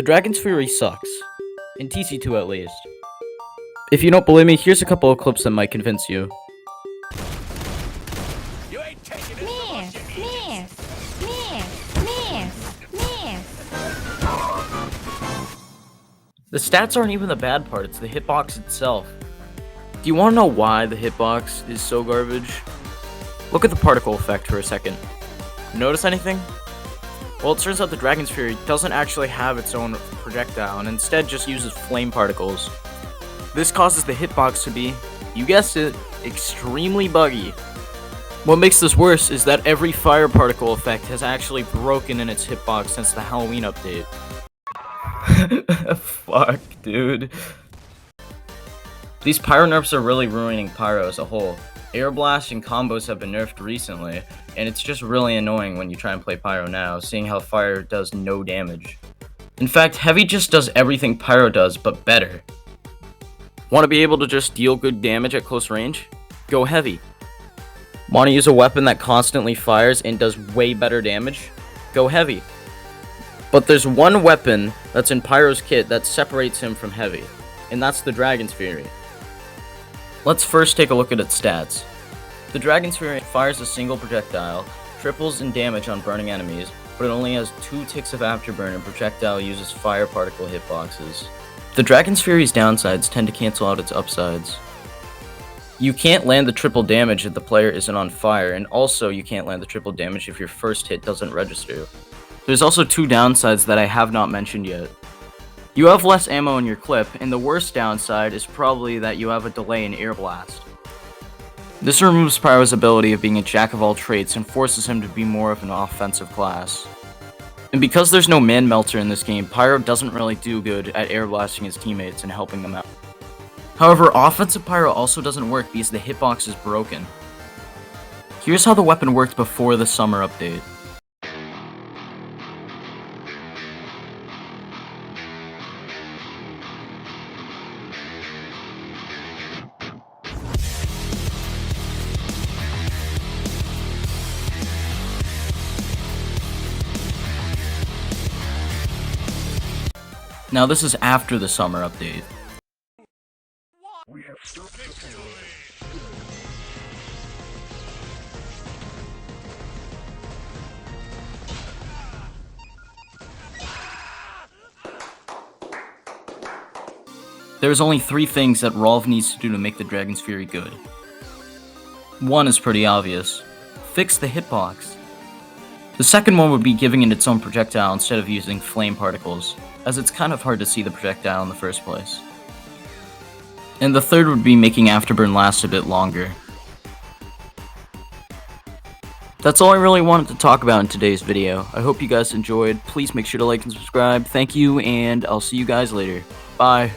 The Dragon's Fury sucks. In TC2 at least. If you don't believe me, here's a couple of clips that might convince you. You ain't taking it. Miss. The stats aren't even the bad part, it's the hitbox itself. Do you want to know why the hitbox is so garbage? Look at the particle effect for a second. Notice anything? Well, it turns out the Dragon's Fury doesn't actually have its own projectile and instead just uses flame particles. This causes the hitbox to be, you guessed it, extremely buggy. What makes this worse is that every fire particle effect has actually broken in its hitbox since the Halloween update. Fuck, dude. These pyro nerfs are really ruining pyro as a whole. Air blast and combos have been nerfed recently, and it's just really annoying when you try and play pyro now, seeing how fire does no damage. In fact, heavy just does everything pyro does, but better. Want to be able to just deal good damage at close range? Go heavy. Want to use a weapon that constantly fires and does way better damage? Go heavy. But there's one weapon that's in Pyro's kit that separates him from heavy, and that's the Dragon's Fury. Let's first take a look at its stats. The Dragon's Fury fires a single projectile, triples in damage on burning enemies, but it only has 2 ticks of afterburn and projectile uses fire particle hitboxes. The Dragon's Fury's downsides tend to cancel out its upsides. You can't land the triple damage if the player isn't on fire, and also you can't land the triple damage if your first hit doesn't register. There's also 2 downsides that I have not mentioned yet. You have less ammo in your clip, and the worst downside is probably that you have a delay in air blast. This removes Pyro's ability of being a jack of all trades and forces him to be more of an offensive class. And because there's no man melter in this game, Pyro doesn't really do good at air blasting his teammates and helping them out. However, offensive Pyro also doesn't work because the hitbox is broken. Here's how the weapon worked before the summer update. Now this is after the summer update. We have victory. There's only 3 things that Rolv needs to do to make the Dragon's Fury good. One is pretty obvious. Fix the hitbox. The second one would be giving it its own projectile instead of using flame particles, as it's kind of hard to see the projectile in the first place. And the third would be making Afterburn last a bit longer. That's all I really wanted to talk about in today's video. I hope you guys enjoyed. Please make sure to like and subscribe. Thank you, and I'll see you guys later. Bye.